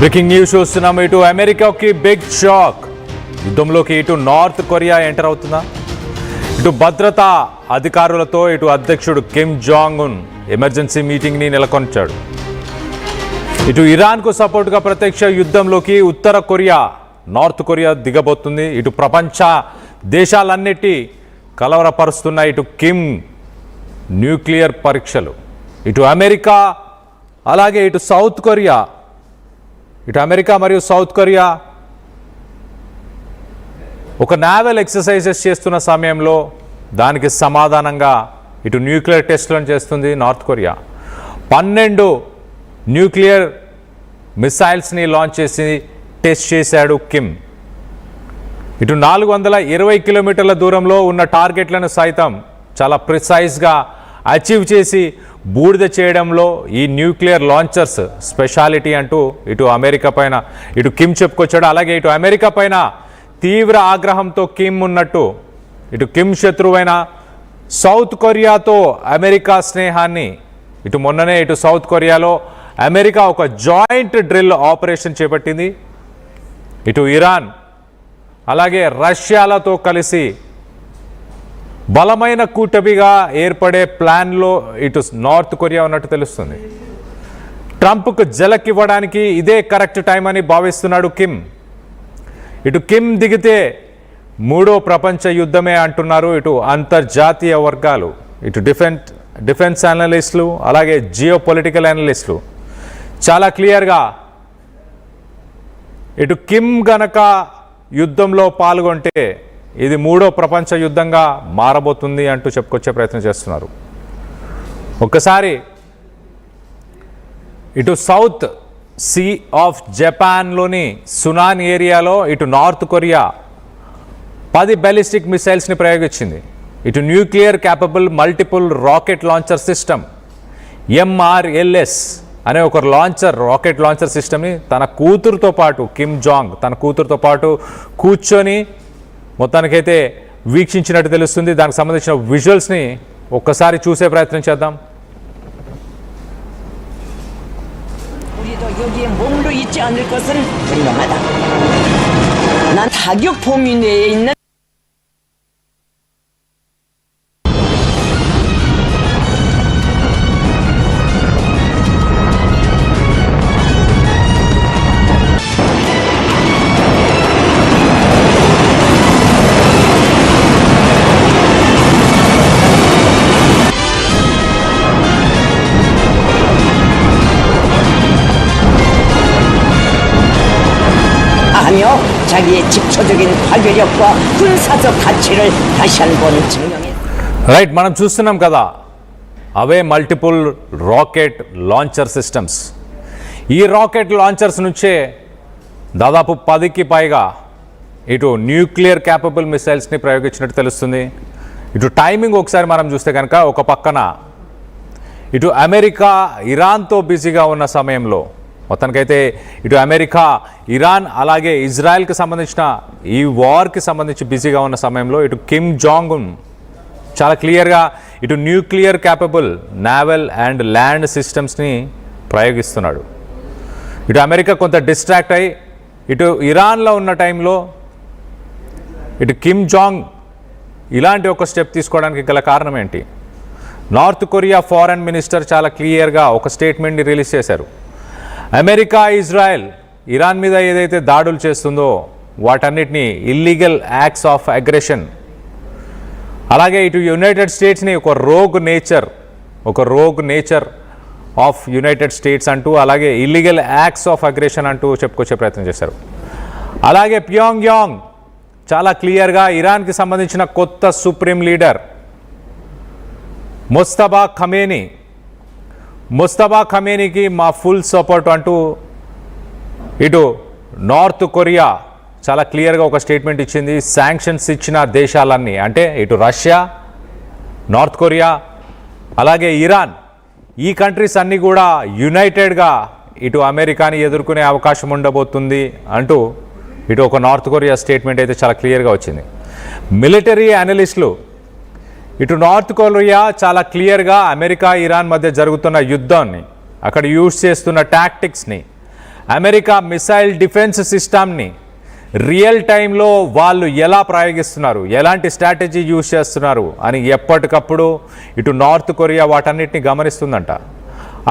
Breaking news చూస్తున్నాం. ఇటు అమెరికాకి బిగ్ షాక్. యుద్ధంలోకి ఇటు నార్త్ కొరియా ఎంటర్ అవుతుందా? ఇటు భద్రతా అధికారులతో ఇటు అధ్యక్షుడు కిమ్ జాంగ్ ఉన్ ఎమర్జెన్సీ మీటింగ్ని నెలకొల్పాడు. ఇటు ఇరాన్కు సపోర్టుగా ప్రత్యక్ష యుద్ధంలోకి ఉత్తర కొరియా నార్త్ కొరియా దిగబోతుంది. ఇటు ప్రపంచ దేశాలన్నిటి కలవరపరుస్తున్న ఇటు కిమ్ న్యూక్లియర్ పరీక్షలు. ఇటు అమెరికా అలాగే ఇటు సౌత్ కొరియా, ఇటు అమెరికా మరియు సౌత్ కొరియా ఒక నావల్ ఎక్సర్సైజెస్ చేస్తున్న సమయంలో దానికి సమాధానంగా ఇటు న్యూక్లియర్ టెస్టులను చేస్తుంది నార్త్ కొరియా. 12 న్యూక్లియర్ మిసైల్స్ని లాంచ్ చేసి టెస్ట్ చేశాడు కిమ్. ఇటు 420 కిలోమీటర్ల దూరంలో ఉన్న టార్గెట్లను సైతం చాలా ప్రిసైజ్గా అచీవ్ చేసి బూడిద చేయడంలో ఈ న్యూక్లియర్ లాంచర్స్ స్పెషాలిటీ అంటూ ఇటు అమెరికా పైన ఇటు కిమ్ చెప్పుకొచ్చాడు. అలాగే ఇటు అమెరికా పైన తీవ్ర ఆగ్రహంతో కిమ్ ఉన్నట్టు ఇటు కిమ్ శత్రువైన సౌత్ కొరియాతో అమెరికా స్నేహాన్ని ఇటు మొన్ననే ఇటు సౌత్ కొరియాలో అమెరికా ఒక జాయింట్ డ్రిల్ ఆపరేషన్ చేపట్టింది. ఇటు ఇరాన్ అలాగే రష్యాలతో కలిసి బలమైన కూటమిగా ఏర్పడే ప్లాన్లో ఇటు నార్త్ కొరియా ఉన్నట్టు తెలుస్తుంది. ట్రంప్కు జలకివ్వడానికి ఇదే కరెక్ట్ టైం అని భావిస్తున్నాడు కిమ్. ఇటు కిమ్ దిగితే మూడో ప్రపంచ యుద్ధమే అంటున్నారు ఇటు అంతర్జాతీయ వర్గాలు, ఇటు డిఫెన్స్ అనలిస్టులు అలాగే జియో పొలిటికల్ అనలిస్టులు చాలా క్లియర్గా ఇటు కిమ్ గనక యుద్ధంలో పాల్గొంటే ఇది మూడో ప్రపంచ యుద్ధంగా మారబోతుంది అంటూ చెప్పుకొచ్చే ప్రయత్నం చేస్తున్నారు. ఒక్కసారి ఇటు సౌత్ సీ ఆఫ్ జపాన్లోని సునాన్ ఏరియాలో ఇటు నార్త్ కొరియా 10 బ్యాలిస్టిక్ మిసైల్స్ని ప్రయోగించింది. ఇటు nuclear capable multiple rocket launcher system MRLS అనే ఒక రాకెట్ లాంచర్ సిస్టమ్ని తన కూతురుతో పాటు కిమ్ జాంగ్ తన కూతురుతో పాటు కూర్చొని మొత్తానికైతే వీక్షించినట్టు తెలుస్తుంది. దానికి సంబంధించిన విజువల్స్ని ఒక్కసారి చూసే ప్రయత్నం చేద్దాం. 여기에 몸으로 있지 않을 것은 분명하다. 난 타격 범위 내에 있는 하며 자기의 집초적인 파괴력과 군사적 가치를 다시 한번 증명했습니다. రైట్, మనం చూస్తున్నాం కదా అవే మల్టిపుల్ రాకెట్ లాంచర్ సిస్టమ్స్. ఈ రాకెట్ లాంచర్స్ నుంచే దాదాపు 10కి పైగా ఇటు న్యూక్లియర్ క్యాపబుల్ మిసైల్స్ని ప్రయోగించినట్టు తెలుస్తుంది. ఇటు టైమింగ్ ఒకసారి మనం చూస్తే కనుక ఒక పక్కన ఇటు అమెరికా ఇరాన్తో బిజీగా ఉన్న సమయంలో మొత్తానికైతే ఇటు అమెరికా ఇరాన్ అలాగే ఇజ్రాయెల్కి సంబంధించిన ఈ వార్కి సంబంధించి బిజీగా ఉన్న సమయంలో ఇటు కిమ్ జాంగ్ ఉన్ చాలా క్లియర్గా ఇటు nuclear capable naval and land సిస్టమ్స్ని ప్రయోగిస్తున్నాడు. ఇటు అమెరికా కొంత డిస్ట్రాక్ట్ అయ్యి ఇటు ఇరాన్లో ఉన్న టైంలో ఇటు కిమ్ జాంగ్ ఇలాంటి ఒక స్టెప్ తీసుకోవడానికి గల కారణం ఏంటి? నార్త్ కొరియా ఫారెన్ మినిస్టర్ చాలా క్లియర్గా ఒక స్టేట్మెంట్ని రిలీజ్ చేశారు. అమెరికా ఇజ్రాయెల్ ఇరాన్ మీద ఏదైతే దాడులు చేస్తుందో వాటన్నిటినీ ఇల్లీగల్ యాక్ట్స్ ఆఫ్ అగ్రెషన్, అలాగే ఇటు యునైటెడ్ స్టేట్స్ని ఒక rogue nature of United states అంటూ అలాగే ఇల్లీగల్ యాక్ట్స్ ఆఫ్ అగ్రెషన్ అంటూ చెప్పుకొచ్చే ప్రయత్నం చేశారు. అలాగే ప్యోంగ్యాంగ్ చాలా క్లియర్గా ఇరాన్కి సంబంధించిన కొత్త సుప్రీం లీడర్ ముస్తఫా ఖమేనీకి మా ఫుల్ సపోర్ట్ అంటూ ఇటు నార్త్ కొరియా చాలా క్లియర్గా ఒక స్టేట్మెంట్ ఇచ్చింది. శాంక్షన్స్ ఇచ్చిన దేశాలన్నీ అంటే ఇటు రష్యా, నార్త్ కొరియా అలాగే ఇరాన్ ఈ కంట్రీస్ అన్నీ కూడా యునైటెడ్గా ఇటు అమెరికాని ఎదుర్కొనే అవకాశం ఉండబోతుంది అంటూ ఇటు ఒక నార్త్ కొరియా స్టేట్మెంట్ అయితే చాలా క్లియర్గా వచ్చింది. మిలిటరీ అనలిస్టులు ఇటు నార్త్ కొరియా చాలా క్లియర్గా అమెరికా ఇరాన్ మధ్య జరుగుతున్న యుద్ధాన్ని అక్కడ యూజ్ చేస్తున్న టాక్టిక్స్ని అమెరికా మిసైల్ డిఫెన్స్ సిస్టమ్ని రియల్ టైంలో వాళ్ళు ఎలా ప్రయోగిస్తున్నారు, ఎలాంటి స్ట్రాటజీ యూజ్ చేస్తున్నారు అని ఎప్పటికప్పుడు ఇటు నార్త్ కొరియా వాటన్నిటిని గమనిస్తుందంట.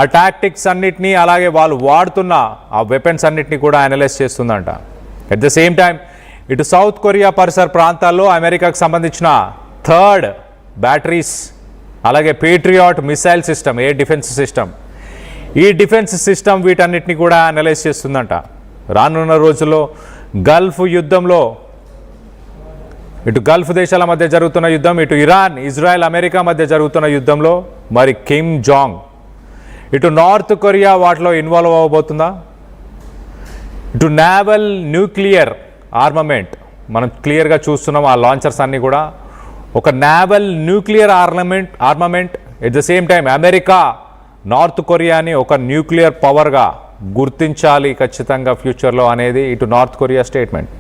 ఆ టాక్టిక్స్ అన్నిటినీ అలాగే వాళ్ళు వాడుతున్న ఆ వెపన్స్ అన్నిటినీ కూడా అనలైజ్ చేస్తుందంట. అట్ ద సేమ్ టైం ఇటు సౌత్ కొరియా పరిసర ప్రాంతాల్లో అమెరికాకు సంబంధించిన థర్డ్ బ్యాటరీస్ అలాగే Patriot missile system, air defence system, ఈ డిఫెన్స్ సిస్టమ్ వీటన్నిటిని కూడా అనలైజ్ చేస్తుందంట. రానున్న రోజుల్లో గల్ఫ్ యుద్ధంలో ఇటు గల్ఫ్ దేశాల మధ్య జరుగుతున్న యుద్ధం, ఇటు ఇరాన్, ఇజ్రాయెల్, అమెరికా మధ్య జరుగుతున్న యుద్ధంలో మరి కిమ్ జాంగ్ ఇటు నార్త్ కొరియా వాటిలో ఇన్వాల్వ్ అవ్వబోతుందా? ఇటు నేవల్ న్యూక్లియర్ ఆర్మమెంట్ మనం క్లియర్గా చూస్తున్నాం. ఆ లాంచర్స్ అన్నీ కూడా ఒక naval nuclear armament. At the same time America North కొరియాని ఒక న్యూక్లియర్ పవర్గా గుర్తించాలి ఖచ్చితంగా ఫ్యూచర్లో అనేది ఇటు నార్త్ కొరియా స్టేట్మెంట్.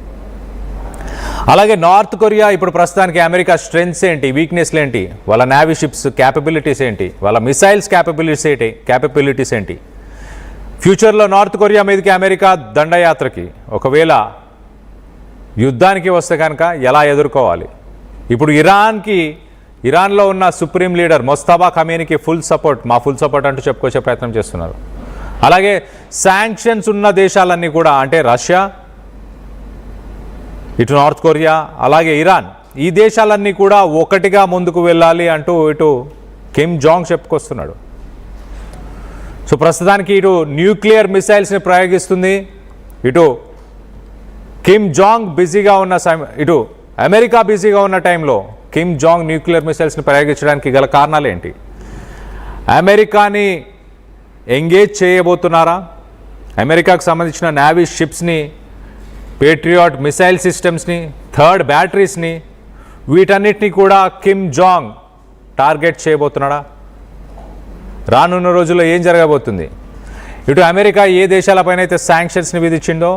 అలాగే నార్త్ కొరియా ఇప్పుడు ప్రస్తుతానికి అమెరికా స్ట్రెంగ్స్ ఏంటి, వీక్నెస్లు ఏంటి, వాళ్ళ నేవీ షిప్స్ క్యాపబిలిటీస్ ఏంటి, వాళ్ళ మిసైల్స్ క్యాపబిలిటీస్ ఏంటి, ఫ్యూచర్లో నార్త్ కొరియా మీదకి అమెరికా దండయాత్రకి ఒకవేళ యుద్ధానికి వస్తే కనుక ఎలా ఎదుర్కోవాలి. ఇప్పుడు ఇరాన్లో ఉన్న సుప్రీం లీడర్ మొస్తఫా ఖమేనీకి ఫుల్ సపోర్ట్ అంటూ చెప్పుకొచ్చే ప్రయత్నం చేస్తున్నారు. అలాగే శాంక్షన్స్ ఉన్న దేశాలన్నీ కూడా అంటే రష్యా, ఇటు నార్త్ కొరియా, అలాగే ఇరాన్, ఈ దేశాలన్నీ కూడా ఒకటిగా ముందుకు వెళ్ళాలి అంటూ ఇటు కిమ్ జాంగ్ చెప్పుకొస్తున్నాడు. సో ప్రస్తుతానికి ఇటు న్యూక్లియర్ మిసైల్స్ని ప్రయోగిస్తుంది. ఇటు కిమ్ జాంగ్ బిజీగా ఉన్న ఇటు అమెరికా బిజీగా ఉన్న టైంలో కిమ్ జాంగ్ న్యూక్లియర్ మిసైల్స్ని ప్రయోగించడానికి గల కారణాలు ఏంటి? అమెరికాని ఎంగేజ్ చేయబోతున్నారా? అమెరికాకు సంబంధించిన నేవీ షిప్స్ని, పేట్రియాట్ మిసైల్ సిస్టమ్స్ని, థర్డ్ బ్యాటరీస్ని, వీటన్నిటిని కూడా కిమ్ జాంగ్ టార్గెట్ చేయబోతున్నాడా? రానున్న రోజుల్లో ఏం జరగబోతుంది? ఇటు అమెరికా ఏ దేశాలపైన అయితే శాంక్షన్స్ని విధించిందో,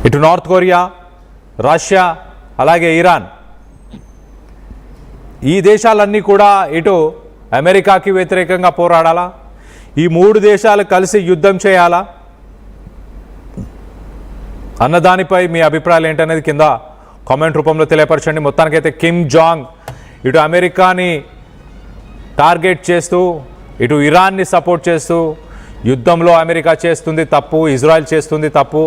ఇటు నార్త్ కొరియా, రష్యా, అలాగే ఇరాన్, ఈ దేశాలన్నీ కూడా ఇటు అమెరికాకి వ్యతిరేకంగా పోరాడాలా? ఈ మూడు దేశాలు కలిసి యుద్ధం చేయాలా అన్నదానిపై మీ అభిప్రాయాలు ఏంటనేది కింద కామెంట్ రూపంలో తెలియపరచండి. మొత్తానికైతే కిమ్ జాంగ్ ఇటు అమెరికాని టార్గెట్ చేస్తూ ఇటు ఇరాన్ని సపోర్ట్ చేస్తూ యుద్ధంలో అమెరికా చేస్తుంది తప్పు, ఇజ్రాయెల్ చేస్తుంది తప్పు.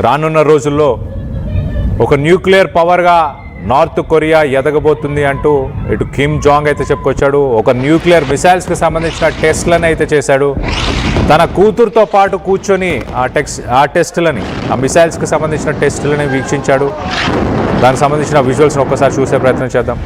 రానున్న రోజుల్లో ఒక న్యూక్లియర్ పవర్గా నార్త్ కొరియా ఎదగబోతుంది అంటూ ఇటు కిమ్ జాంగ్ అయితే చెప్పుకొచ్చాడు. ఒక న్యూక్లియర్ మిసైల్స్కి సంబంధించిన టెస్ట్లను అయితే చేశాడు. తన కూతురుతో పాటు కూర్చొని ఆ టెస్టులని, ఆ మిసైల్స్కి సంబంధించిన టెస్టులని వీక్షించాడు. దానికి సంబంధించిన విజువల్స్ని ఒక్కసారి చూసే ప్రయత్నం చేద్దాం.